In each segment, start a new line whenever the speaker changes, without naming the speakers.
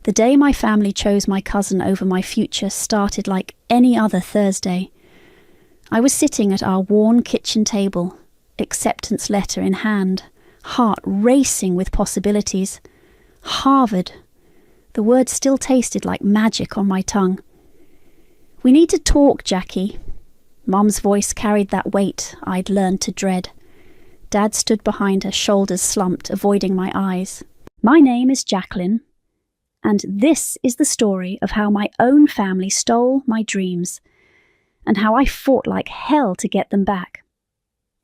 The day my family chose my cousin over my future started like any other Thursday. I was sitting at our worn kitchen table, acceptance letter in hand, heart racing with possibilities. Harvard. The word still tasted like magic on my tongue. "We need to talk, Jackie." Mum's voice carried that weight I'd learned to dread. Dad stood behind her, shoulders slumped, avoiding my eyes. "My name is Jacqueline, and this is the story of how my own family stole my dreams, and how I fought like hell to get them back.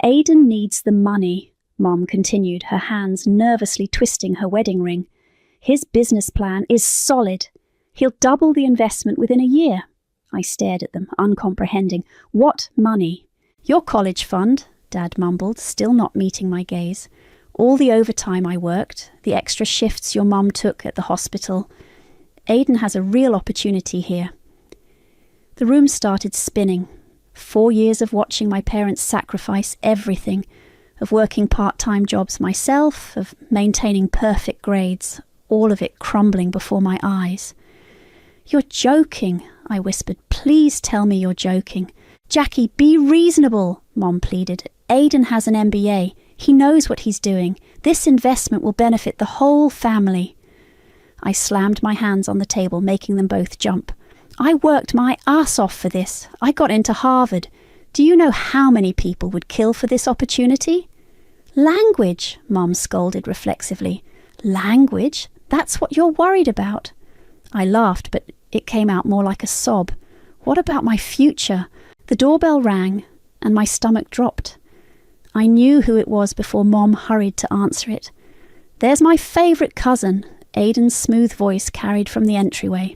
Aidan needs the money," Mum continued, her hands nervously twisting her wedding ring. "His business plan is solid. He'll double the investment within a year." I stared at them, uncomprehending. "What money?" "Your college fund," Dad mumbled, still not meeting my gaze. "All the overtime I worked, the extra shifts your mum took at the hospital. Aidan has a real opportunity here." The room started spinning. 4 years of watching my parents sacrifice everything, of working part-time jobs myself, of maintaining perfect grades, all of it crumbling before my eyes. "You're joking," I whispered. "Please tell me you're joking." "Jackie, be reasonable," Mom pleaded. "Aidan has an MBA. He knows what he's doing. This investment will benefit the whole family." I slammed my hands on the table, making them both jump. "I worked my ass off for this. I got into Harvard. Do you know how many people would kill for this opportunity?" "Language," Mom scolded reflexively. "Language? That's what you're worried about." I laughed, but it came out more like a sob. What about my future? The doorbell rang, and my stomach dropped. I knew who it was before Mom hurried to answer it. "There's my favourite cousin," Aidan's smooth voice carried from the entryway.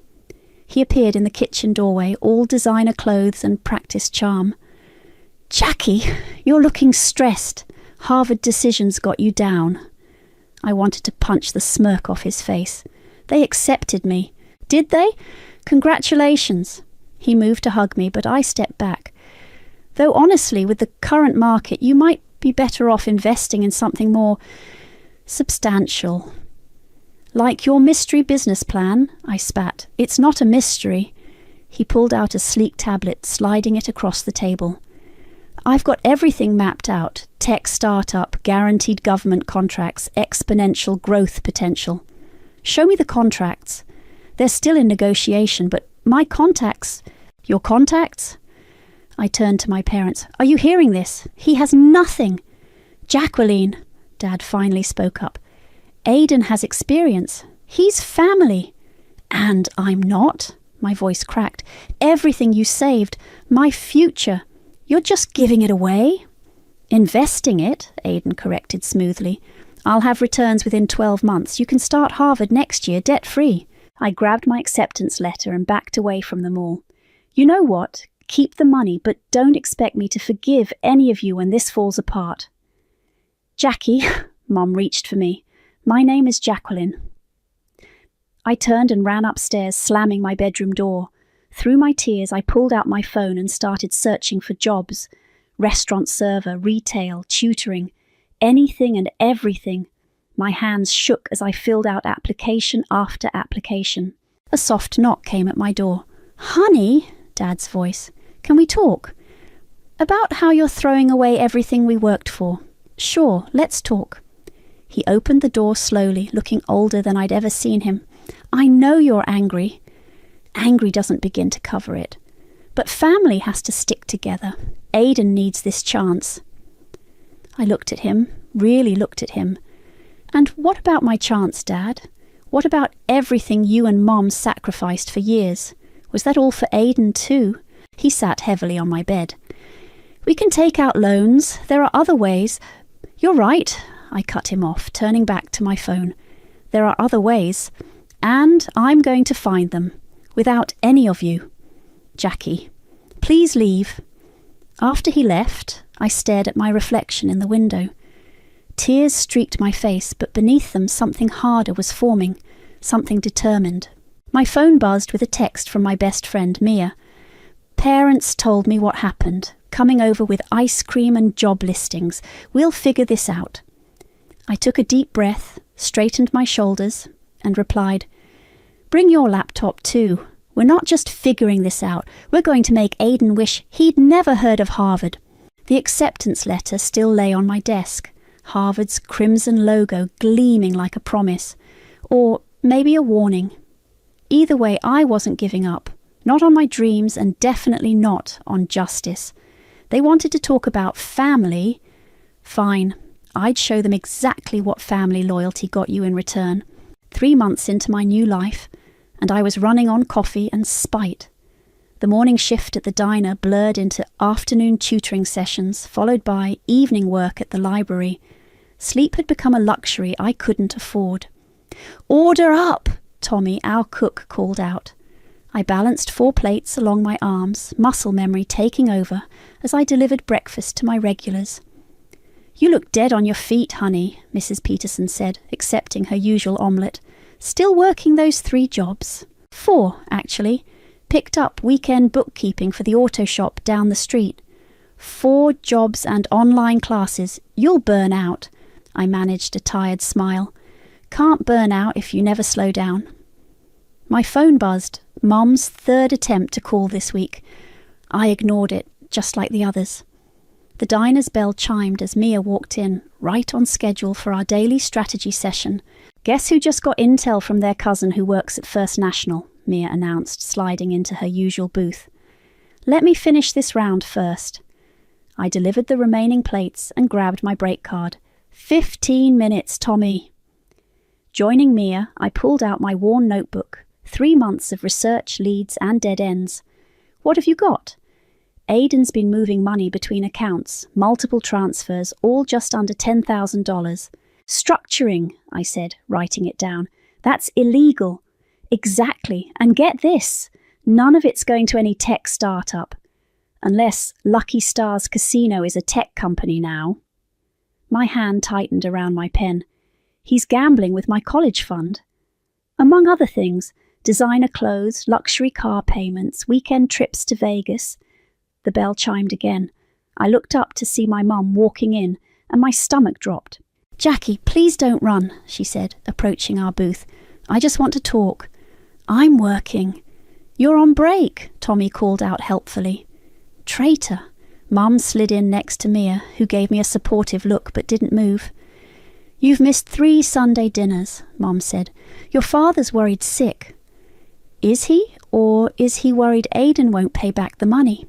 He appeared in the kitchen doorway, all designer clothes and practiced charm. "Jackie, you're looking stressed. Harvard decisions got you down." I wanted to punch the smirk off his face. "They accepted me." "Did they? Congratulations." He moved to hug me, but I stepped back. "Though honestly, with the current market, you might be better off investing in something more substantial." "Like your mystery business plan," I spat. "It's not a mystery." He pulled out a sleek tablet, sliding it across the table. "I've got everything mapped out. Tech startup, guaranteed government contracts, exponential growth potential." "Show me the contracts." "They're still in negotiation, but my contacts..." "Your contacts?" I turned to my parents. "Are you hearing this? He has nothing." "Jacqueline," Dad finally spoke up. "Aidan has experience. He's family." "And I'm not?" My voice cracked. "Everything you saved, my future, you're just giving it away?" "Investing it," Aidan corrected smoothly. "I'll have returns within 12 months. You can start Harvard next year, debt-free." I grabbed my acceptance letter and backed away from them all. "You know what? Keep the money, but don't expect me to forgive any of you when this falls apart." "Jackie," Mum reached for me. "My name is Jacqueline." I turned and ran upstairs, slamming my bedroom door. Through my tears, I pulled out my phone and started searching for jobs. Restaurant server, retail, tutoring, anything and everything. My hands shook as I filled out application after application. A soft knock came at my door. "Honey," Dad's voice, "can we talk?" "About how you're throwing away everything we worked for." "Sure, let's talk." He opened the door slowly, looking older than I'd ever seen him. "I know you're angry." Angry doesn't begin to cover it. "But family has to stick together. Aidan needs this chance." I looked at him, really looked at him. "And what about my chance, Dad? What about everything you and Mom sacrificed for years? Was that all for Aidan too?" He sat heavily on my bed. "We can take out loans. There are other ways." "You're right," I cut him off, turning back to my phone. "There are other ways. And I'm going to find them. Without any of you. Jackie, please leave." After he left, I stared at my reflection in the window. Tears streaked my face, but beneath them something harder was forming, something determined. My phone buzzed with a text from my best friend, Mia. "Parents told me what happened, coming over with ice cream and job listings. We'll figure this out." I took a deep breath, straightened my shoulders, and replied, Bring your laptop too. We're not just figuring this out. We're going to make Aidan wish he'd never heard of Harvard. The acceptance letter still lay on my desk, Harvard's crimson logo gleaming like a promise, or maybe a warning. Either way, I wasn't giving up. Not on my dreams and definitely not on justice. They wanted to talk about family. Fine, I'd show them exactly what family loyalty got you in return. 3 months into my new life, and I was running on coffee and spite. The morning shift at the diner blurred into afternoon tutoring sessions, followed by evening work at the library. Sleep had become a luxury I couldn't afford. "Order up!" Tommy, our cook, called out. I balanced 4 plates along my arms, muscle memory taking over as I delivered breakfast to my regulars. "You look dead on your feet, honey," Mrs. Peterson said, accepting her usual omelette. "Still working those 3 jobs?" 4, actually. Picked up weekend bookkeeping for the auto shop down the street. 4 jobs and online classes. You'll burn out. I managed a tired smile. Can't burn out if you never slow down. My phone buzzed. Mum's 3rd attempt to call this week. I ignored it, just like the others. The diner's bell chimed as Mia walked in, right on schedule for our daily strategy session. "Guess who just got intel from their cousin who works at First National?" Mia announced, sliding into her usual booth. "Let me finish this round first." I delivered the remaining plates and grabbed my break card. 15 minutes, Tommy. Joining Mia, I pulled out my worn notebook. 3 months of research, leads and dead ends. "What have you got?" Aidan's been moving money between accounts, multiple transfers, all just under $10,000. "Structuring," I said, writing it down. "That's illegal." "Exactly. And get this, none of it's going to any tech startup. Unless Lucky Stars Casino is a tech company now." My hand tightened around my pen. "He's gambling with my college fund." "Among other things, designer clothes, luxury car payments, weekend trips to Vegas." The bell chimed again. I looked up to see my mum walking in, and my stomach dropped. "Jackie, please don't run," she said, approaching our booth. "I just want to talk." "I'm working." "You're on break," Tommy called out helpfully. "Traitor." Mum slid in next to Mia, who gave me a supportive look but didn't move. "You've missed 3 Sunday dinners," Mum said. "Your father's worried sick." "Is he? Or is he worried Aidan won't pay back the money?"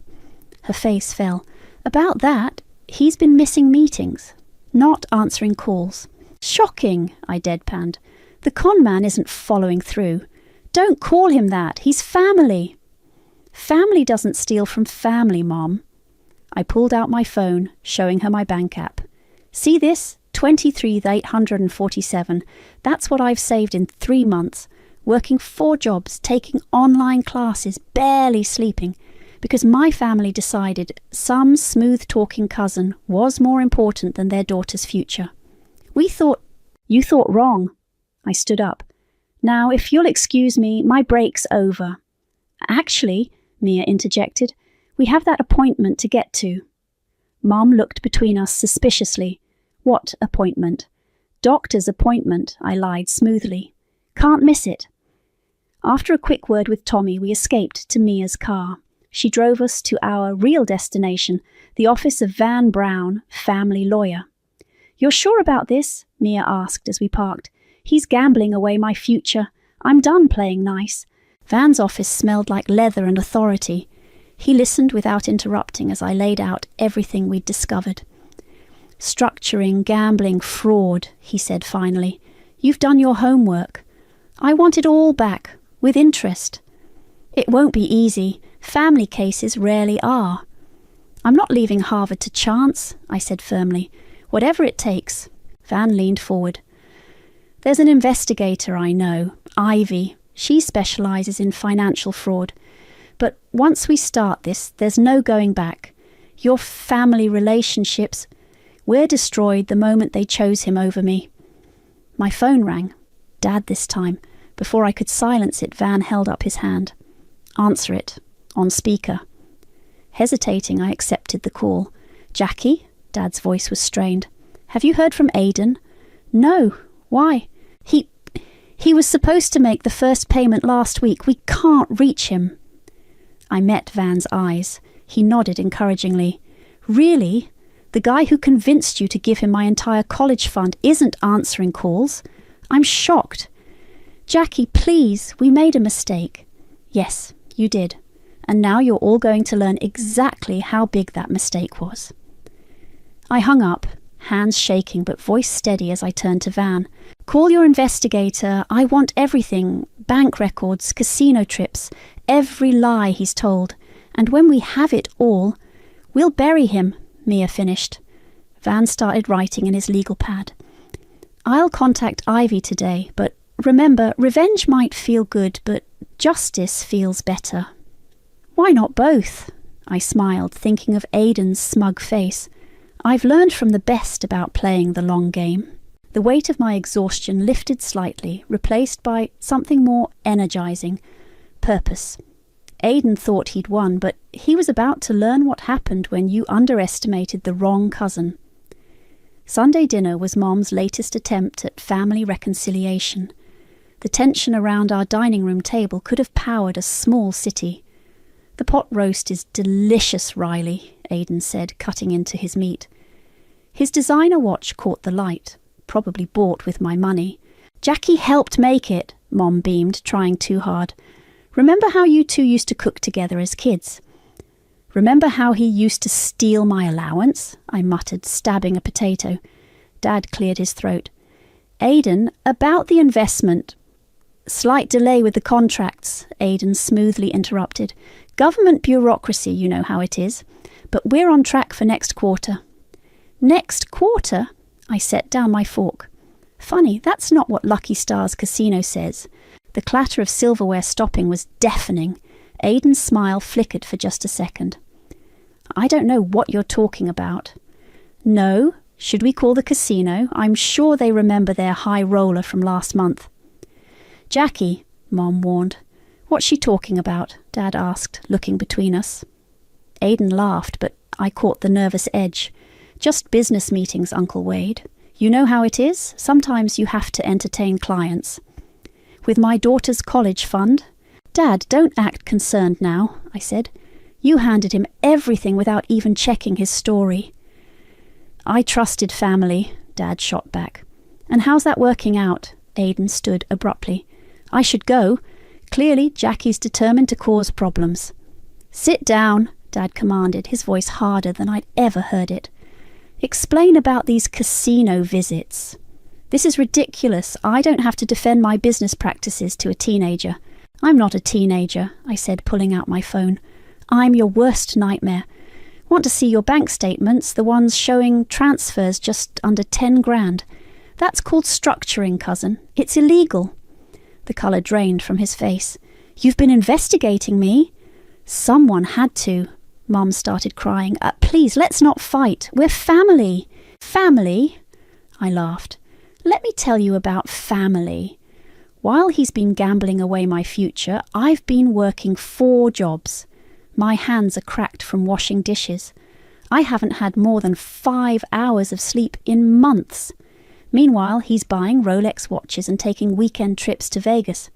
Her face fell. "About that, he's been missing meetings, not answering calls." "Shocking," I deadpanned. "The con man isn't following through. Don't call him that. He's family." "Family doesn't steal from family, Mom." I pulled out my phone, showing her my bank app. "See this? 23,847. That's what I've saved in 3 months. Working 4 jobs, taking online classes, barely sleeping, because my family decided some smooth-talking cousin was more important than their daughter's future. You thought wrong." I stood up. "Now, if you'll excuse me, my break's over." "Actually," Mia interjected, "we have that appointment to get to." Mum looked between us suspiciously. "What appointment?" "Doctor's appointment," I lied smoothly. "Can't miss it." After a quick word with Tommy, we escaped to Mia's car. She drove us to our real destination, the office of Van Brown, family lawyer. "You're sure about this?" Mia asked as we parked. "He's gambling away my future. I'm done playing nice." Van's office smelled like leather and authority. He listened without interrupting as I laid out everything we'd discovered. "Structuring, gambling, fraud," he said finally. "You've done your homework. I want it all back, with interest." "It won't be easy. Family cases rarely are." "I'm not leaving Harvard to chance," I said firmly. "Whatever it takes." Van leaned forward. "There's an investigator I know, Ivy. She specializes in financial fraud. But once we start this, there's no going back. Your family relationships were destroyed the moment they chose him over me." My phone rang. Dad this time. Before I could silence it, Van held up his hand. "Answer it. On speaker." Hesitating, I accepted the call. "Jackie?" Dad's voice was strained. "Have you heard from Aidan?" "No. Why?" He was supposed to make the first payment last week. We can't reach him. I met Van's eyes. He nodded encouragingly. Really? The guy who convinced you to give him my entire college fund isn't answering calls? I'm shocked. Jackie, please, we made a mistake. Yes, you did. And now you're all going to learn exactly how big that mistake was. I hung up, hands shaking but voice steady as I turned to Van. Call your investigator. I want everything. Bank records, casino trips, every lie he's told. And when we have it all, we'll bury him, Mia finished. Van started writing in his legal pad. I'll contact Ivy today, but remember, revenge might feel good, but justice feels better. Why not both? I smiled, thinking of Aidan's smug face. I've learned from the best about playing the long game. The weight of my exhaustion lifted slightly, replaced by something more energizing. Purpose. Aidan thought he'd won, but he was about to learn what happened when you underestimated the wrong cousin. Sunday dinner was Mom's latest attempt at family reconciliation. The tension around our dining room table could have powered a small city. The pot roast is delicious, Riley, Aidan said, cutting into his meat. His designer watch caught the light, probably bought with my money. Jackie helped make it, Mom beamed, trying too hard. Remember how you two used to cook together as kids? Remember how he used to steal my allowance? I muttered, stabbing a potato. Dad cleared his throat. Aidan, about the investment. Slight delay with the contracts, Aidan smoothly interrupted. Government bureaucracy, you know how it is. But we're on track for next quarter. Next quarter? I set down my fork. Funny, that's not what Lucky Star's casino says. The clatter of silverware stopping was deafening. Aidan's smile flickered for just a second. I don't know what you're talking about. No? Should we call the casino? I'm sure they remember their high roller from last month. Jackie, Mom warned. What's she talking about? Dad asked, looking between us. Aidan laughed, but I caught the nervous edge. Just business meetings, Uncle Wade. You know how it is? Sometimes you have to entertain clients. With my daughter's college fund? Dad, don't act concerned now, I said. You handed him everything without even checking his story. I trusted family, Dad shot back. And how's that working out? Aidan stood abruptly. I should go. Clearly, Jackie's determined to cause problems. Sit down, Dad commanded, his voice harder than I'd ever heard it. Explain about these casino visits. This is ridiculous. I don't have to defend my business practices to a teenager. I'm not a teenager, I said, pulling out my phone. I'm your worst nightmare. Want to see your bank statements, the ones showing transfers just under 10 grand. That's called structuring, cousin. It's illegal. The colour drained from his face. You've been investigating me? Someone had to. Mom started crying. Please, let's not fight. We're family. Family? I laughed. Let me tell you about family. While he's been gambling away my future, I've been working 4 jobs. My hands are cracked from washing dishes. I haven't had more than 5 hours of sleep in months. Meanwhile, he's buying Rolex watches and taking weekend trips to Vegas.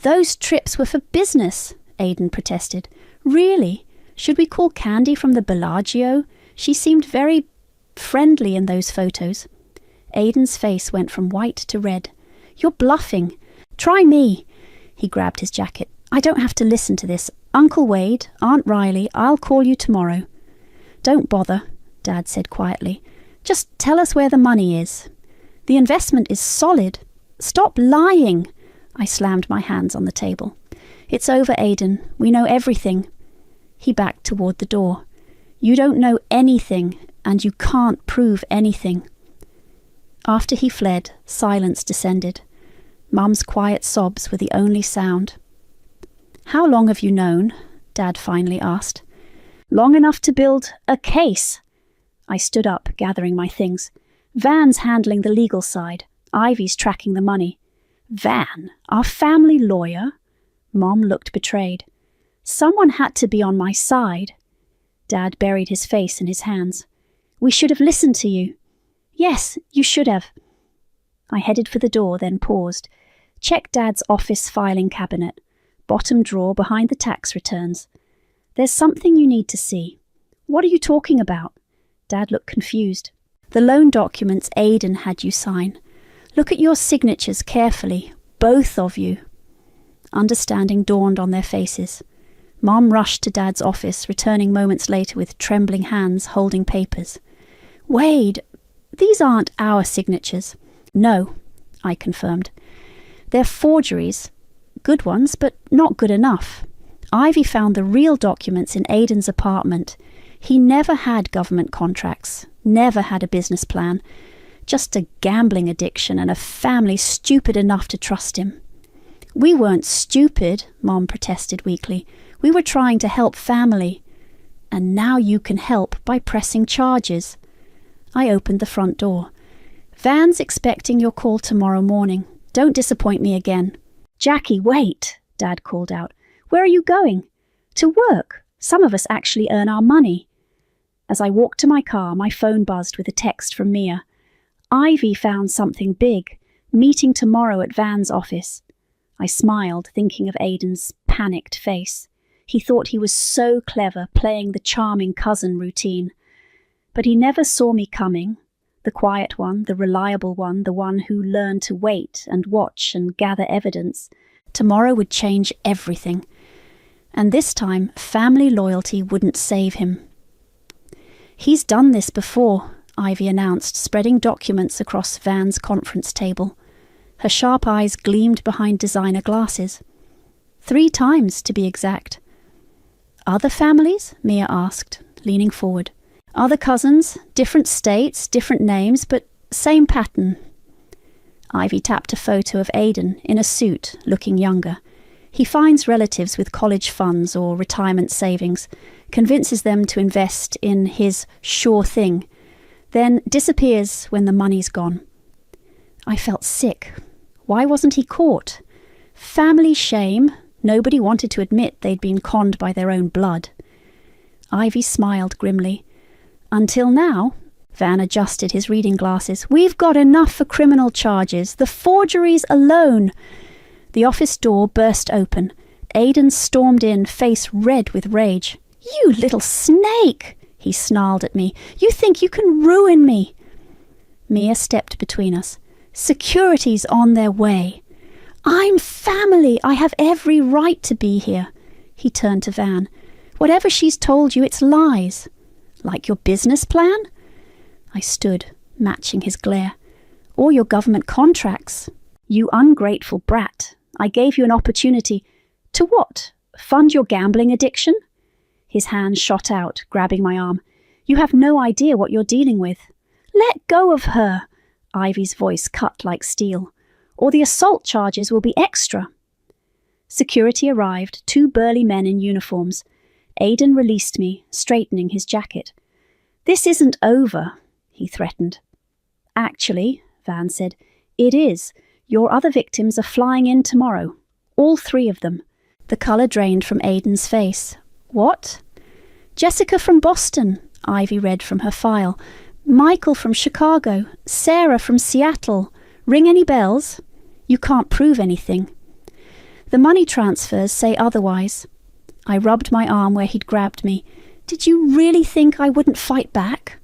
Those trips were for business, Aidan protested. Really? Should we call Candy from the Bellagio? She seemed very friendly in those photos. Aidan's face went from white to red. You're bluffing. Try me. He grabbed his jacket. I don't have to listen to this. Uncle Wade, Aunt Riley, I'll call you tomorrow. Don't bother, Dad said quietly. Just tell us where the money is. The investment is solid. Stop lying. I slammed my hands on the table. It's over, Aidan. We know everything. He backed toward the door. You don't know anything, and you can't prove anything. After he fled, silence descended. Mum's quiet sobs were the only sound. How long have you known? Dad finally asked. Long enough to build a case. I stood up, gathering my things. Van's handling the legal side. Ivy's tracking the money. Van, our family lawyer? Mom looked betrayed. Someone had to be on my side. Dad buried his face in his hands. We should have listened to you. Yes, you should have. I headed for the door, then paused. Check Dad's office filing cabinet, bottom drawer behind the tax returns. There's something you need to see. What are you talking about? Dad looked confused. The loan documents Aidan had you sign. Look at your signatures carefully, both of you. Understanding dawned on their faces. Mom rushed to Dad's office, returning moments later with trembling hands holding papers. Wade, these aren't our signatures. No, I confirmed. They're forgeries. Good ones, but not good enough. Ivy found the real documents in Aidan's apartment. He never had government contracts, never had a business plan. Just a gambling addiction and a family stupid enough to trust him. We weren't stupid, Mom protested weakly. We were trying to help family. And now you can help by pressing charges. I opened the front door. Van's expecting your call tomorrow morning. Don't disappoint me again. Jackie, wait, Dad called out. Where are you going? To work. Some of us actually earn our money. As I walked to my car, my phone buzzed with a text from Mia. Ivy found something big. Meeting tomorrow at Van's office. I smiled, thinking of Aidan's panicked face. He thought he was so clever, playing the charming cousin routine. But he never saw me coming. The quiet one, the reliable one, the one who learned to wait and watch and gather evidence. Tomorrow would change everything. And this time, family loyalty wouldn't save him. He's done this before, Ivy announced, spreading documents across Van's conference table. Her sharp eyes gleamed behind designer glasses. 3 times, to be exact. Other families? Mia asked, leaning forward. Other cousins, different states, different names, but same pattern. Ivy tapped a photo of Aidan in a suit, looking younger. He finds relatives with college funds or retirement savings, convinces them to invest in his sure thing, then disappears when the money's gone. I felt sick. Why wasn't he caught? Family shame. Nobody wanted to admit they'd been conned by their own blood. Ivy smiled grimly. Until now, Van adjusted his reading glasses. We've got enough for criminal charges. The forgeries alone. The office door burst open. Aidan stormed in, face red with rage. You little snake, he snarled at me. You think you can ruin me? Mia stepped between us. Security's on their way. I'm family. I have every right to be here. He turned to Van. Whatever she's told you, it's lies. Like your business plan? I stood, matching his glare. Or your government contracts. You ungrateful brat. I gave you an opportunity. To what? Fund your gambling addiction? His hand shot out, grabbing my arm. You have no idea what you're dealing with. Let go of her. Ivy's voice cut like steel. Or the assault charges will be extra. Security arrived, 2 burly men in uniforms. Aidan released me, straightening his jacket. This isn't over, he threatened. Actually, Van said, it is. Your other victims are flying in tomorrow. All 3 of them. The colour drained from Aidan's face. What? Jessica from Boston, Ivy read from her file. Michael from Chicago. Sarah from Seattle. Ring any bells? You can't prove anything. The money transfers say otherwise. I rubbed my arm where he'd grabbed me. Did you really think I wouldn't fight back?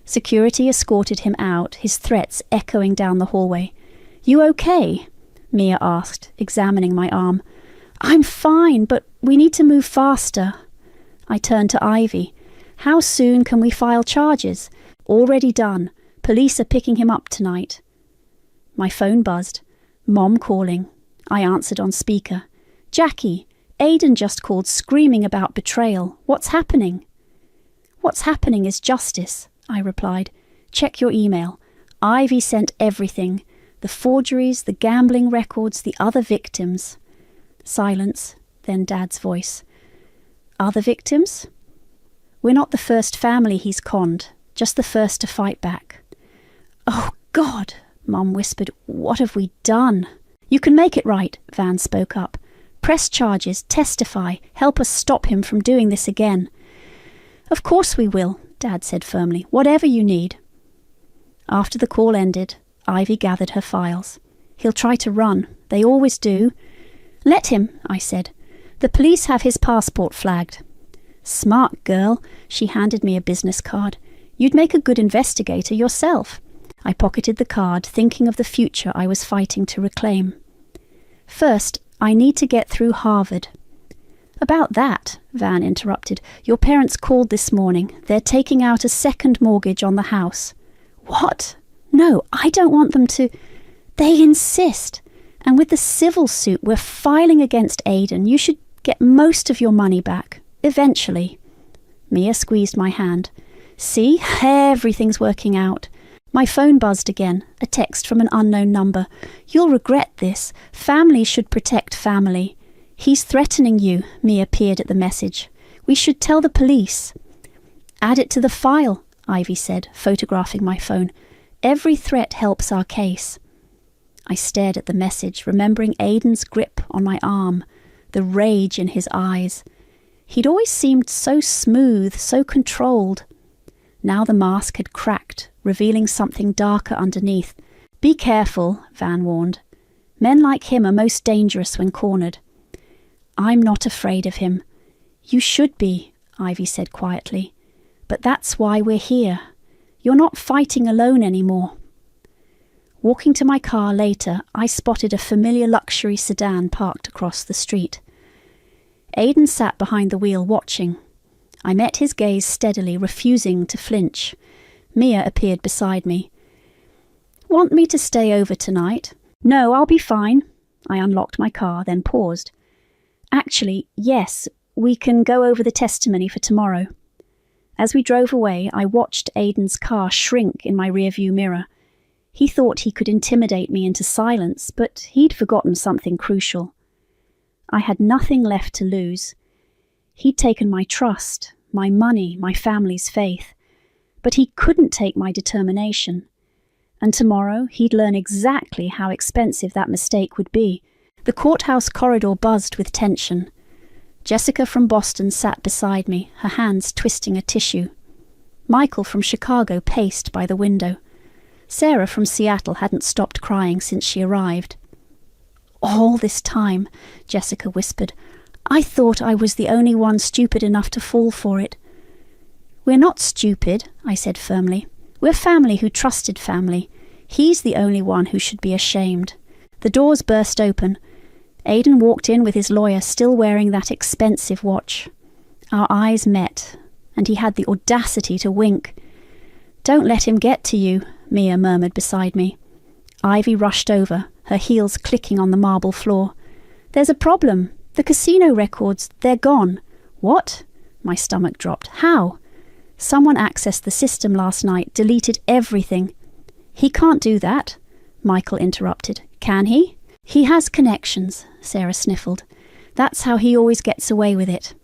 Security escorted him out, his threats echoing down the hallway. You okay? Mia asked, examining my arm. I'm fine, but we need to move faster. I turned to Ivy. How soon can we file charges? Already done. Police are picking him up tonight. My phone buzzed. Mom calling. I answered on speaker. Jackie, Aidan just called screaming about betrayal. What's happening? What's happening is justice, I replied. Check your email. Ivy sent everything. The forgeries, the gambling records, the other victims. Silence, then Dad's voice. Other victims? We're not the first family he's conned, just the first to fight back. Oh, God, Mum whispered. What have we done? You can make it right, Van spoke up. Press charges, testify, help us stop him from doing this again. Of course we will, Dad said firmly. Whatever you need. After the call ended, Ivy gathered her files. He'll try to run, They always do. Let him, I said. The police have his passport flagged. Smart girl. She handed me a business card. You'd make a good investigator yourself. I pocketed the card, thinking of the future I was fighting to reclaim. First, I need to get through Harvard. About that, Van interrupted. Your parents called this morning. They're taking out a second mortgage on the house. What? No, I don't want them to. They insist. And with the civil suit we're filing against Aidan, you should get most of your money back, eventually. Mia squeezed my hand. See, everything's working out. My phone buzzed again, a text from an unknown number. You'll regret this. Family should protect family. He's threatening you, Mia peered at the message. We should tell the police. Add it to the file, Ivy said, photographing my phone. Every threat helps our case. I stared at the message, remembering Aidan's grip on my arm, the rage in his eyes. He'd always seemed so smooth, so controlled. Now the mask had cracked, revealing something darker underneath. Be careful, Van warned. Men like him are most dangerous when cornered. I'm not afraid of him. You should be, Ivy said quietly. But that's why we're here. You're not fighting alone anymore. Walking to my car later, I spotted a familiar luxury sedan parked across the street. Aidan sat behind the wheel watching. I met his gaze steadily, refusing to flinch. Mia appeared beside me. Want me to stay over tonight? No, I'll be fine. I unlocked my car, then paused. Actually, yes, we can go over the testimony for tomorrow. As we drove away, I watched Aidan's car shrink in my rearview mirror. He thought he could intimidate me into silence, but he'd forgotten something crucial. I had nothing left to lose. He'd taken my trust, my money, my family's faith. But he couldn't take my determination. And tomorrow he'd learn exactly how expensive that mistake would be. The courthouse corridor buzzed with tension. Jessica from Boston sat beside me, her hands twisting a tissue. Michael from Chicago paced by the window. Sarah from Seattle hadn't stopped crying since she arrived. All this time, Jessica whispered, I thought I was the only one stupid enough to fall for it. We're not stupid, I said firmly. We're family who trusted family. He's the only one who should be ashamed. The doors burst open. Aidan walked in with his lawyer still wearing that expensive watch. Our eyes met, and he had the audacity to wink. Don't let him get to you, Mia murmured beside me. Ivy rushed over, her heels clicking on the marble floor. There's a problem. The casino records, they're gone. What? My stomach dropped. How? Someone accessed the system last night, deleted everything. He can't do that, Michael interrupted. Can he? He has connections, Sarah sniffled. That's how he always gets away with it.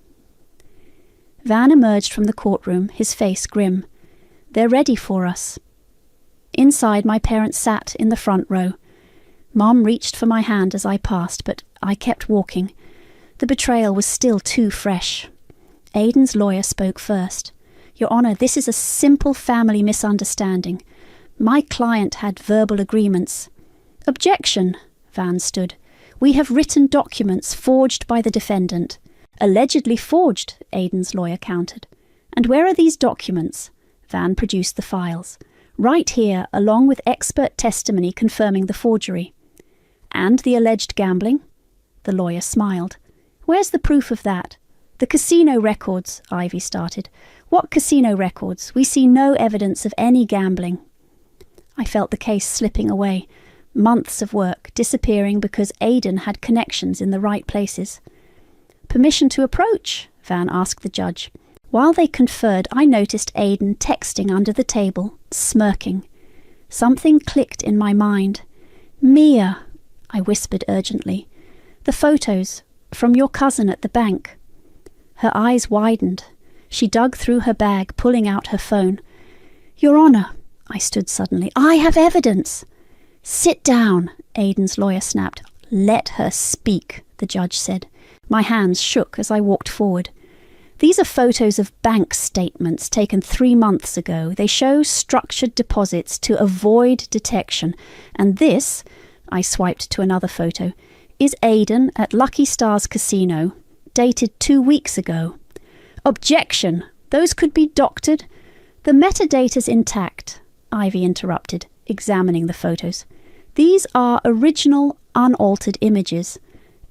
Van emerged from the courtroom, his face grim. They're ready for us. Inside, my parents sat in the front row. Mom reached for my hand as I passed, but I kept walking. The betrayal was still too fresh. Aidan's lawyer spoke first. Your Honour, this is a simple family misunderstanding. My client had verbal agreements. Objection, Van stood. We have written documents forged by the defendant. Allegedly forged, Aidan's lawyer countered. And where are these documents? Van produced the files. Right here, along with expert testimony confirming the forgery. And the alleged gambling? The lawyer smiled. Where's the proof of that? The casino records, Ivy started. What casino records? We see no evidence of any gambling. I felt the case slipping away. Months of work disappearing because Aidan had connections in the right places. Permission to approach? Van asked the judge. While they conferred, I noticed Aidan texting under the table, smirking. Something clicked in my mind. Mia, I whispered urgently. The photos, from your cousin at the bank. Her eyes widened. She dug through her bag, pulling out her phone. Your Honour, I stood suddenly. I have evidence. Sit down, Aidan's lawyer snapped. Let her speak, the judge said. My hands shook as I walked forward. These are photos of bank statements taken 3 months ago. They show structured deposits to avoid detection. And this, I swiped to another photo, is Aidan at Lucky Stars Casino, dated 2 weeks ago. Objection! Those could be doctored. The metadata's intact, Ivy interrupted, examining the photos. These are original, unaltered images.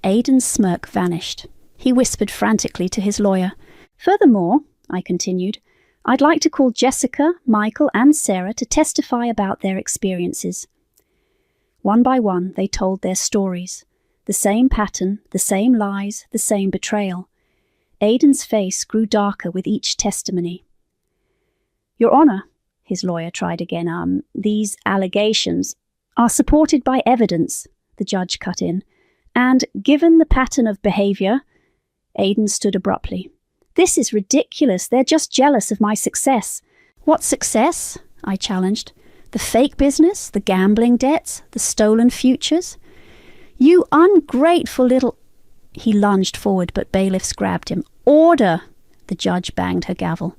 Aidan's smirk vanished. He whispered frantically to his lawyer. Furthermore, I continued, I'd like to call Jessica, Michael, and Sarah to testify about their experiences. One by one, they told their stories. The same pattern, the same lies, the same betrayal. Aidan's face grew darker with each testimony. Your Honour, his lawyer tried again, these allegations are supported by evidence, the judge cut in, and given the pattern of behaviour, Aidan stood abruptly. This is ridiculous. They're just jealous of my success. What success? I challenged. The fake business, the gambling debts, the stolen futures? You ungrateful little... He lunged forward, but bailiffs grabbed him. Order! The judge banged her gavel.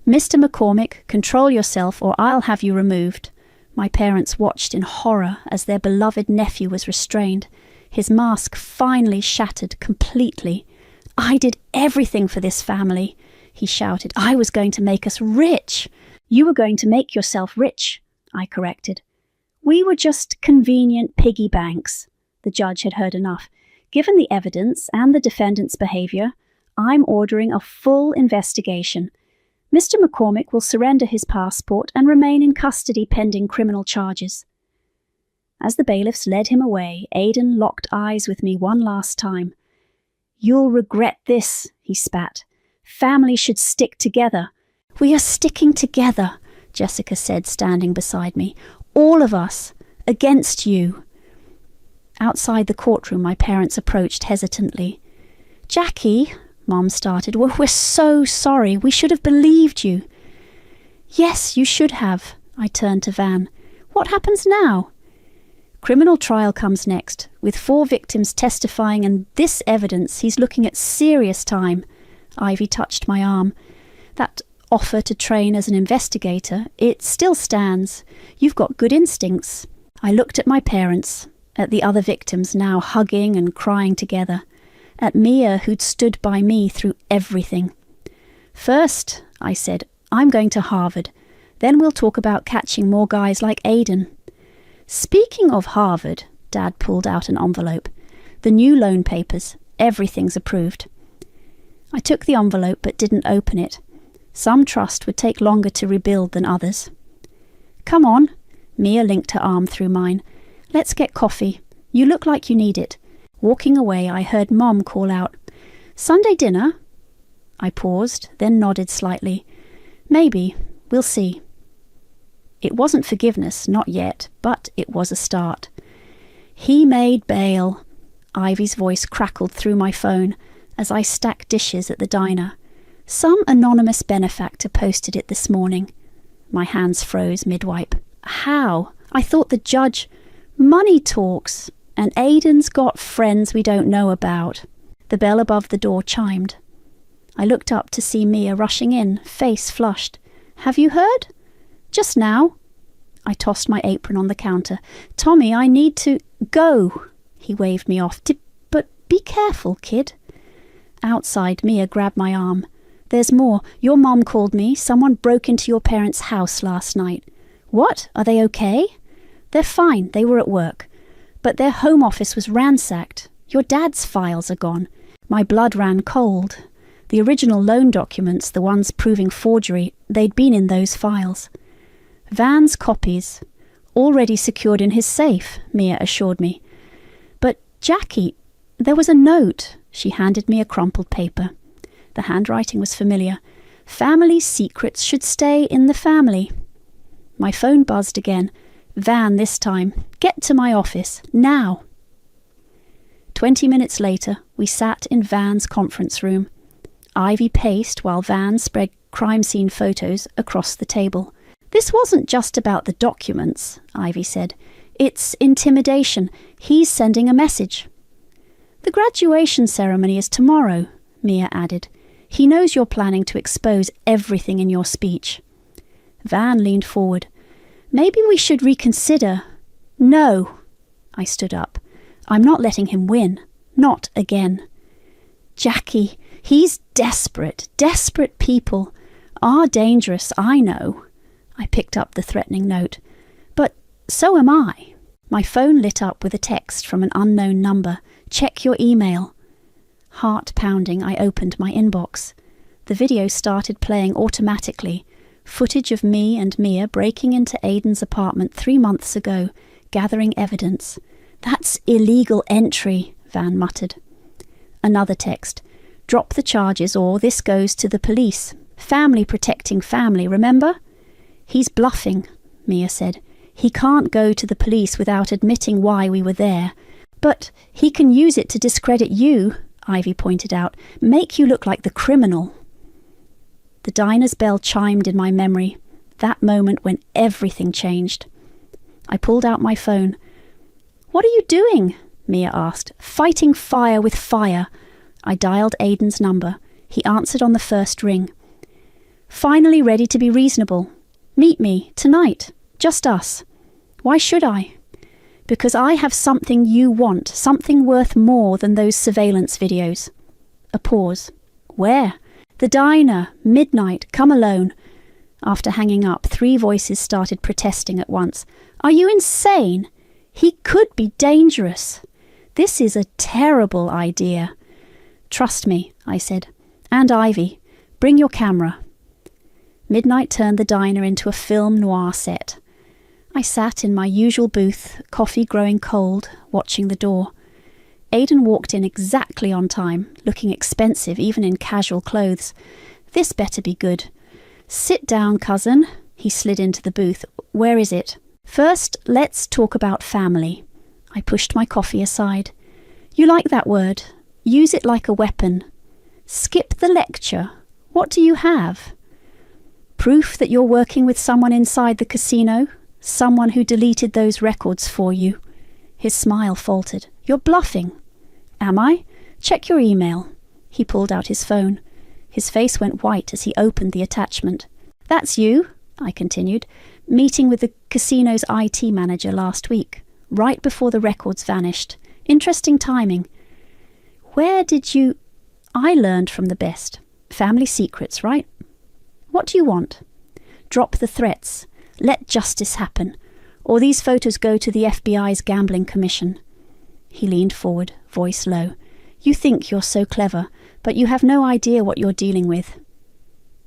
Mr. McCormick, control yourself or I'll have you removed. My parents watched in horror as their beloved nephew was restrained. His mask finally shattered completely. I did everything for this family, he shouted. I was going to make us rich. You were going to make yourself rich, I corrected. We were just convenient piggy banks. The judge had heard enough. Given the evidence and the defendant's behaviour, I'm ordering a full investigation. Mr. McCormick will surrender his passport and remain in custody pending criminal charges. As the bailiffs led him away, Aidan locked eyes with me one last time. You'll regret this, he spat. Families should stick together. We are sticking together, Jessica said, standing beside me. All of us, against you. Outside the courtroom, my parents approached hesitantly. Jackie, Mom started, we're so sorry. We should have believed you. Yes, you should have, I turned to Van. What happens now? Criminal trial comes next. With 4 victims testifying and this evidence, he's looking at serious time. Ivy touched my arm. That offer to train as an investigator, it still stands. You've got good instincts. I looked at my parents, at the other victims now hugging and crying together, at Mia who'd stood by me through everything. First, I said, I'm going to Harvard. Then we'll talk about catching more guys like Aidan. Speaking of Harvard, Dad pulled out an envelope. The new loan papers. Everything's approved. I took the envelope but didn't open it. Some trust would take longer to rebuild than others. Come on. Mia linked her arm through mine. Let's get coffee. You look like you need it. Walking away, I heard Mom call out, Sunday dinner? I paused, then nodded slightly. Maybe. We'll see. It wasn't forgiveness, not yet, but it was a start. He made bail. Ivy's voice crackled through my phone as I stacked dishes at the diner. Some anonymous benefactor posted it this morning. My hands froze mid-wipe. How? I thought the judge... Money talks, and Aidan's got friends we don't know about. The bell above the door chimed. I looked up to see Mia rushing in, face flushed. Have you heard? Just now. I tossed my apron on the counter. Tommy, I need to... Go! He waved me off. But be careful, kid. Outside, Mia grabbed my arm. There's more. Your mom called me. Someone broke into your parents' house last night. What? Are they okay? They're fine. They were at work. But their home office was ransacked. Your dad's files are gone. My blood ran cold. The original loan documents, the ones proving forgery, they'd been in those files. Van's copies, already secured in his safe, Mia assured me. But, Jackie, there was a note. She handed me a crumpled paper. The handwriting was familiar. Family secrets should stay in the family. My phone buzzed again. Van this time. Get to my office, now. 20 minutes later, we sat in Van's conference room. Ivy paced while Van spread crime scene photos across the table. This wasn't just about the documents, Ivy said. It's intimidation. He's sending a message. The graduation ceremony is tomorrow, Mia added. He knows you're planning to expose everything in your speech. Van leaned forward. Maybe we should reconsider. No. I stood up. I'm not letting him win. Not again. Jackie, he's desperate. Desperate people are dangerous, I know. I picked up the threatening note. But so am I. My phone lit up with a text from an unknown number. Check your email. Heart pounding, I opened my inbox. The video started playing automatically. Footage of me and Mia breaking into Aidan's apartment 3 months ago, gathering evidence. That's illegal entry, Van muttered. Another text. Drop the charges or this goes to the police. Family protecting family, remember? He's bluffing, Mia said. He can't go to the police without admitting why we were there. But he can use it to discredit you, Ivy pointed out. Make you look like the criminal. The diner's bell chimed in my memory, that moment when everything changed. I pulled out my phone. What are you doing? Mia asked. Fighting fire with fire. I dialed Aidan's number. He answered on the first ring. Finally ready to be reasonable. Meet me, tonight. Just us. Why should I? Because I have something you want, something worth more than those surveillance videos. A pause. Where? The diner, midnight, come alone. After hanging up, 3 voices started protesting at once. Are you insane? He could be dangerous. This is a terrible idea. Trust me, I said. And Ivy, bring your camera. Midnight turned the diner into a film noir set. I sat in my usual booth, coffee growing cold, watching the door. Aidan walked in exactly on time, looking expensive even in casual clothes. This better be good. Sit down, cousin. He slid into the booth. Where is it? First, let's talk about family. I pushed my coffee aside. You like that word. Use it like a weapon. Skip the lecture. What do you have? Proof that you're working with someone inside the casino? Someone who deleted those records for you? His smile faltered. You're bluffing. Am I? Check your email. He pulled out his phone. His face went white as he opened the attachment. That's you, I continued, meeting with the casino's IT manager last week, right before the records vanished. Interesting timing. Where did you... I learned from the best. Family secrets, right? What do you want? Drop the threats. Let justice happen. Or these photos go to the FBI's gambling commission. He leaned forward, voice low. You think you're so clever, but you have no idea what you're dealing with.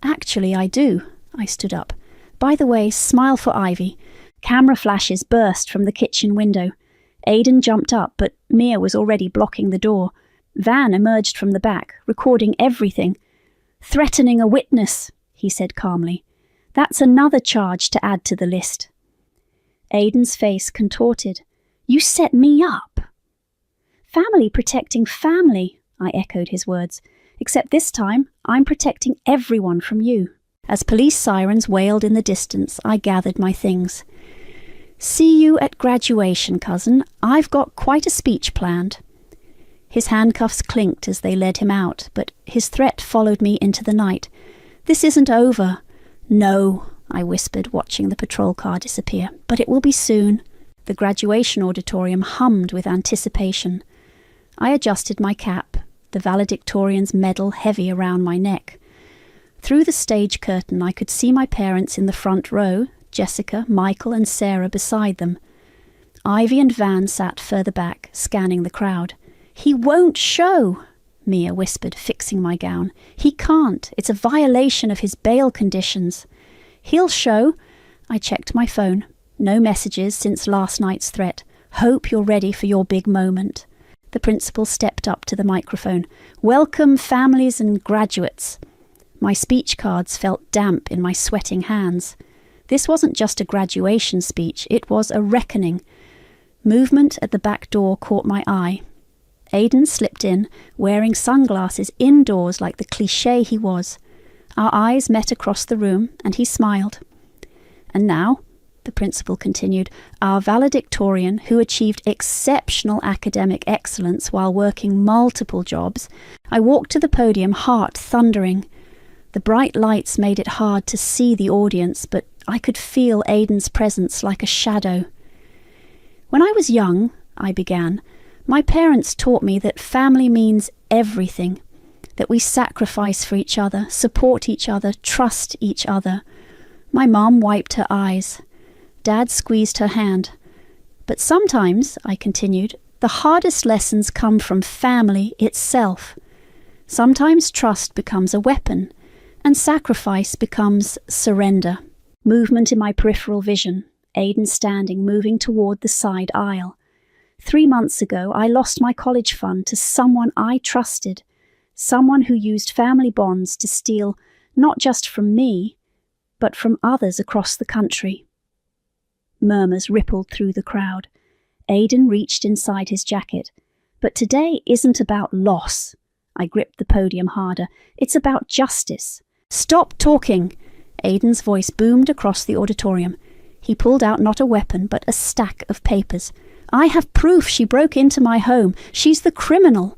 Actually, I do. I stood up. By the way, smile for Ivy. Camera flashes burst from the kitchen window. Aidan jumped up, but Mia was already blocking the door. Van emerged from the back, recording everything. Threatening a witness, he said calmly. That's another charge to add to the list. Aidan's face contorted. You set me up. Family protecting family, I echoed his words. Except this time, I'm protecting everyone from you. As police sirens wailed in the distance, I gathered my things. See you at graduation, cousin. I've got quite a speech planned. His handcuffs clinked as they led him out, but his threat followed me into the night. This isn't over. No, I whispered, watching the patrol car disappear. But it will be soon. The graduation auditorium hummed with anticipation. I adjusted my cap, the valedictorian's medal heavy around my neck. Through the stage curtain I could see my parents in the front row, Jessica, Michael and Sarah beside them. Ivy and Van sat further back, scanning the crowd. He won't show, Mia whispered, fixing my gown. He can't. It's a violation of his bail conditions. He'll show. I checked my phone. No messages since last night's threat. Hope you're ready for your big moment. The principal stepped up to the microphone. Welcome families and graduates. My speech cards felt damp in my sweating hands. This wasn't just a graduation speech, it was a reckoning. Movement at the back door caught my eye. Aidan slipped in, wearing sunglasses indoors like the cliché he was. Our eyes met across the room, and he smiled. And now, the principal continued, our valedictorian, who achieved exceptional academic excellence while working multiple jobs. I walked to the podium, heart thundering. The bright lights made it hard to see the audience, but I could feel Aidan's presence like a shadow. When I was young, I began. My parents taught me that family means everything, that we sacrifice for each other, support each other, trust each other. My mum wiped her eyes. Dad squeezed her hand. But sometimes, I continued, the hardest lessons come from family itself. Sometimes trust becomes a weapon, and sacrifice becomes surrender. Movement in my peripheral vision. Aidan standing, moving toward the side aisle. 3 months ago, I lost my college fund to someone I trusted, someone who used family bonds to steal not just from me, but from others across the country. Murmurs rippled through the crowd. Aidan reached inside his jacket. But today isn't about loss. I gripped the podium harder. It's about justice. Stop talking! Aidan's voice boomed across the auditorium. He pulled out not a weapon, but a stack of papers. I have proof she broke into my home. She's the criminal.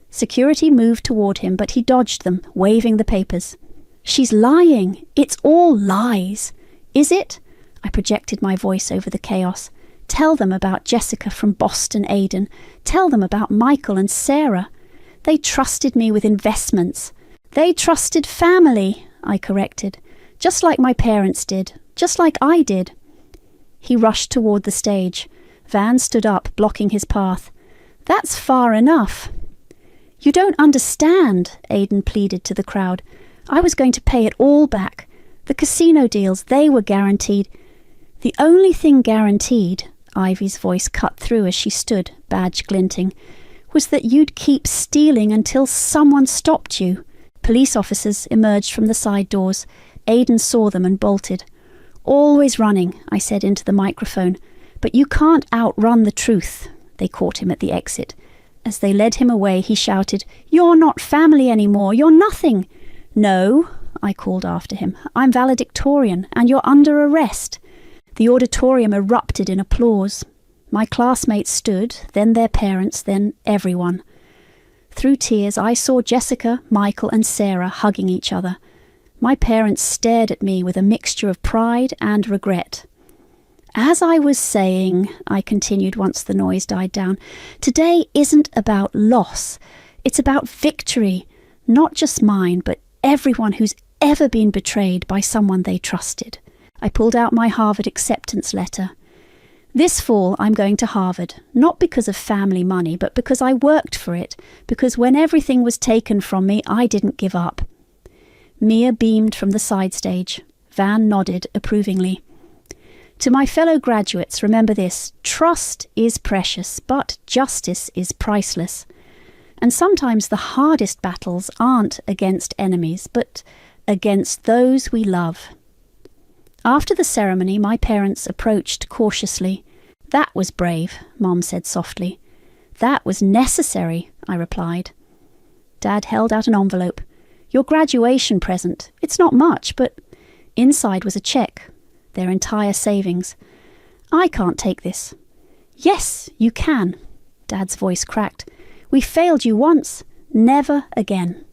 Security moved toward him, but he dodged them, waving the papers. She's lying. It's all lies. Is it? I projected my voice over the chaos. Tell them about Jessica from Boston, Aidan. Tell them about Michael and Sarah. They trusted me with investments. They trusted family, I corrected. Just like my parents did. Just like I did. He rushed toward the stage. Van stood up, blocking his path. That's far enough. You don't understand, Aidan pleaded to the crowd. I was going to pay it all back. The casino deals, they were guaranteed. The only thing guaranteed, Ivy's voice cut through as she stood, badge glinting, was that you'd keep stealing until someone stopped you. Police officers emerged from the side doors. Aidan saw them and bolted. Always running, I said into the microphone. But you can't outrun the truth. They caught him at the exit. As they led him away, he shouted, You're not family anymore. You're nothing. No, I called after him. I'm valedictorian, and you're under arrest. The auditorium erupted in applause. My classmates stood, then their parents, then everyone. Through tears, I saw Jessica, Michael, and Sarah hugging each other. My parents stared at me with a mixture of pride and regret. As I was saying, I continued once the noise died down, today isn't about loss. It's about victory, not just mine, but everyone who's ever been betrayed by someone they trusted. I pulled out my Harvard acceptance letter. This fall, I'm going to Harvard, not because of family money, but because I worked for it, because when everything was taken from me, I didn't give up. Mia beamed from the side stage. Van nodded approvingly. To my fellow graduates, remember this: trust is precious, but justice is priceless. And sometimes the hardest battles aren't against enemies, but against those we love. After the ceremony, my parents approached cautiously. That was brave, Mom said softly. That was necessary, I replied. Dad held out an envelope. Your graduation present. It's not much, but inside was a cheque. Their entire savings. I can't take this. Yes, you can. Dad's voice cracked. We failed you once. Never again.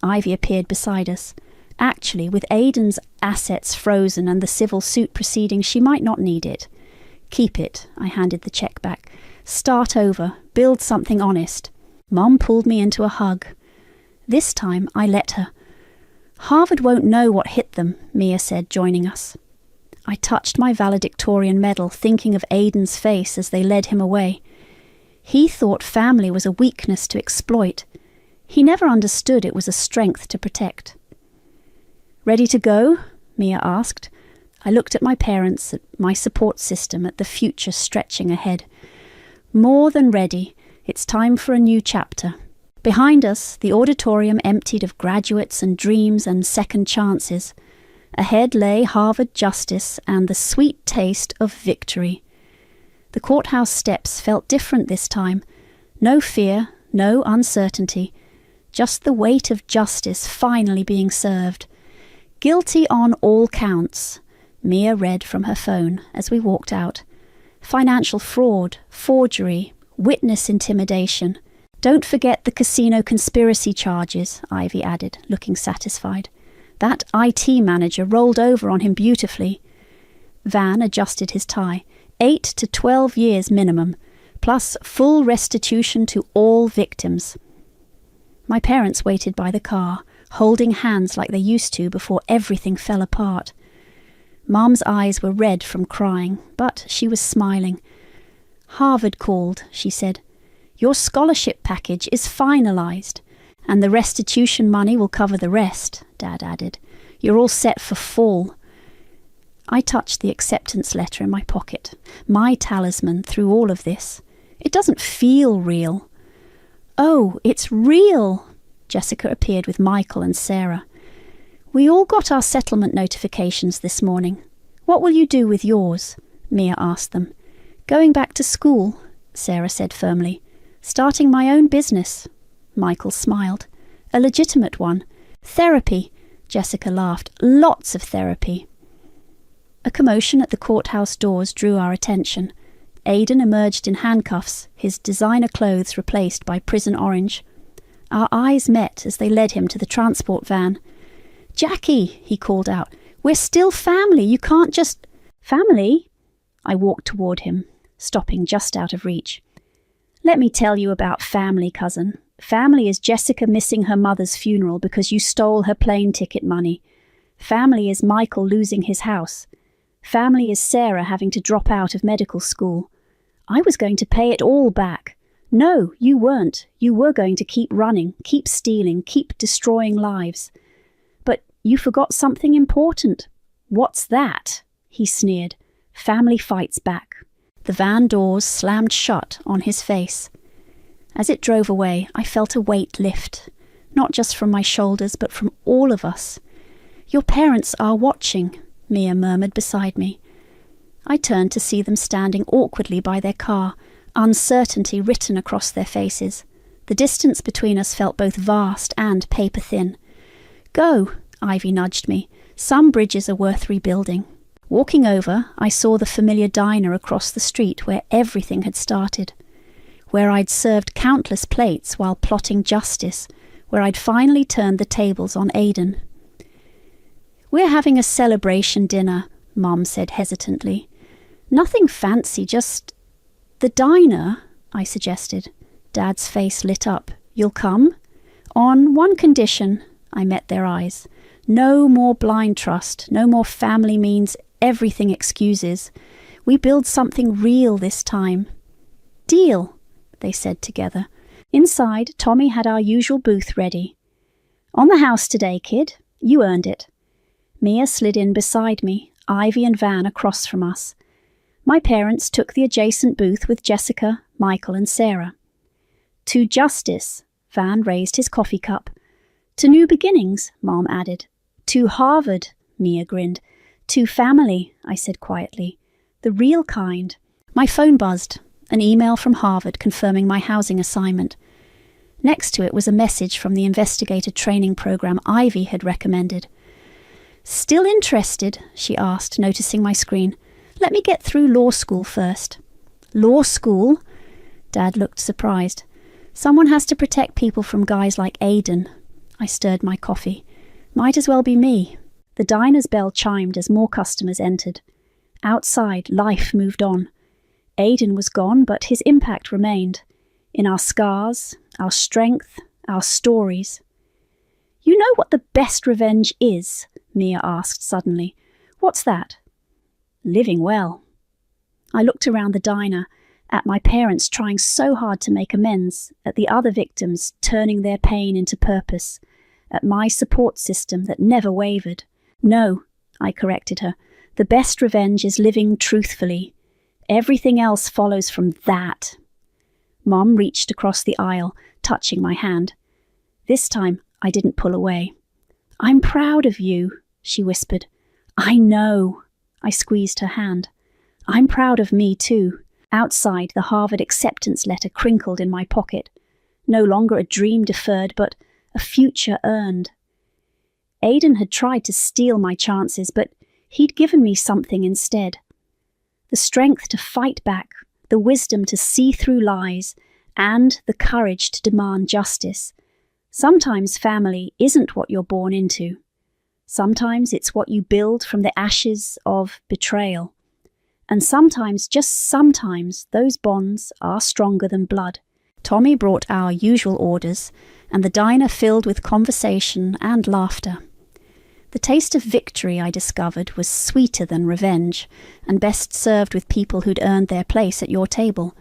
Ivy appeared beside us. Actually, with Aidan's assets frozen and the civil suit proceeding, she might not need it. Keep it, I handed the cheque back. Start over. Build something honest. Mom pulled me into a hug. This time I let her. Harvard won't know what hit them, Mia said, joining us. I touched my valedictorian medal, thinking of Aidan's face as they led him away. He thought family was a weakness to exploit. He never understood it was a strength to protect. Ready to go? Mia asked. I looked at my parents, at my support system, at the future stretching ahead. More than ready. It's time for a new chapter. Behind us, the auditorium emptied of graduates and dreams and second chances. Ahead lay Harvard justice and the sweet taste of victory. The courthouse steps felt different this time. No fear, no uncertainty. Just the weight of justice finally being served. Guilty on all counts, Mia read from her phone as we walked out. Financial fraud, forgery, witness intimidation. Don't forget the casino conspiracy charges, Ivy added, looking satisfied. That IT manager rolled over on him beautifully. Van adjusted his tie. 8 to 12 years minimum, plus full restitution to all victims. My parents waited by the car, holding hands like they used to before everything fell apart. Mom's eyes were red from crying, but she was smiling. "Harvard called," she said. "Your scholarship package is finalized, and the restitution money will cover the rest," Dad added. "You're all set for fall." I touched the acceptance letter in my pocket, my talisman through all of this. It doesn't feel real. "Oh, it's real!" Jessica appeared with Michael and Sarah. "We all got our settlement notifications this morning. What will you do with yours?" Mia asked them. "Going back to school," Sarah said firmly. "Starting my own business." Michael smiled. "A legitimate one. Therapy," Jessica laughed. "Lots of therapy." A commotion at the courthouse doors drew our attention. Aidan emerged in handcuffs, his designer clothes replaced by prison orange. Our eyes met as they led him to the transport van. "Jackie," he called out, "we're still family. You can't just—" "Family?" I walked toward him, stopping just out of reach. "Let me tell you about family, cousin. Family is Jessica missing her mother's funeral because you stole her plane ticket money. Family is Michael losing his house. Family is Sarah having to drop out of medical school. I was going to pay it all back. No, you weren't. You were going to keep running, keep stealing, keep destroying lives. But you forgot something important." "What's that?" he sneered. "Family fights back." The van doors slammed shut on his face. As it drove away, I felt a weight lift, not just from my shoulders, but from all of us. "Your parents are watching," Mia murmured beside me. I turned to see them standing awkwardly by their car, uncertainty written across their faces. The distance between us felt both vast and paper-thin. "Go," Ivy nudged me. "Some bridges are worth rebuilding." Walking over, I saw the familiar diner across the street where everything had started, where I'd served countless plates while plotting justice, where I'd finally turned the tables on Aidan. "We're having a celebration dinner," Mom said hesitantly. "Nothing fancy, just—" "The diner," I suggested. Dad's face lit up. "You'll come?" "On one condition," I met their eyes. "No more blind trust, no more family means everything excuses. We build something real this time." "Deal," they said together. Inside, Tommy had our usual booth ready. "On the house today, kid. You earned it." Mia slid in beside me, Ivy and Van across from us. My parents took the adjacent booth with Jessica, Michael and Sarah. "To justice," Van raised his coffee cup. "To new beginnings," Mom added. "To Harvard," Mia grinned. "To family," I said quietly. "The real kind." My phone buzzed, an email from Harvard confirming my housing assignment. Next to it was a message from the investigator training program Ivy had recommended. "Still interested?" she asked, noticing my screen. "Let me get through law school first." "Law school?" Dad looked surprised. "Someone has to protect people from guys like Aidan." I stirred my coffee. "Might as well be me." The diner's bell chimed as more customers entered. Outside, life moved on. Aidan was gone, but his impact remained. In our scars, our strength, our stories. "You know what the best revenge is?" Mia asked suddenly. "What's that?" "Living well." I looked around the diner, at my parents trying so hard to make amends, at the other victims turning their pain into purpose, at my support system that never wavered. "No," I corrected her. "The best revenge is living truthfully. Everything else follows from that." Mom reached across the aisle, touching my hand. This time, I didn't pull away. "I'm proud of you," she whispered. "I know." I squeezed her hand. "I'm proud of me too." Outside, the Harvard acceptance letter crinkled in my pocket. No longer a dream deferred, but a future earned. Aidan had tried to steal my chances, but he'd given me something instead. The strength to fight back, the wisdom to see through lies, and the courage to demand justice. Sometimes family isn't what you're born into. Sometimes it's what you build from the ashes of betrayal. And sometimes, just sometimes, those bonds are stronger than blood. Tommy brought our usual orders, and the diner filled with conversation and laughter. The taste of victory, I discovered, was sweeter than revenge, and best served with people who'd earned their place at your table.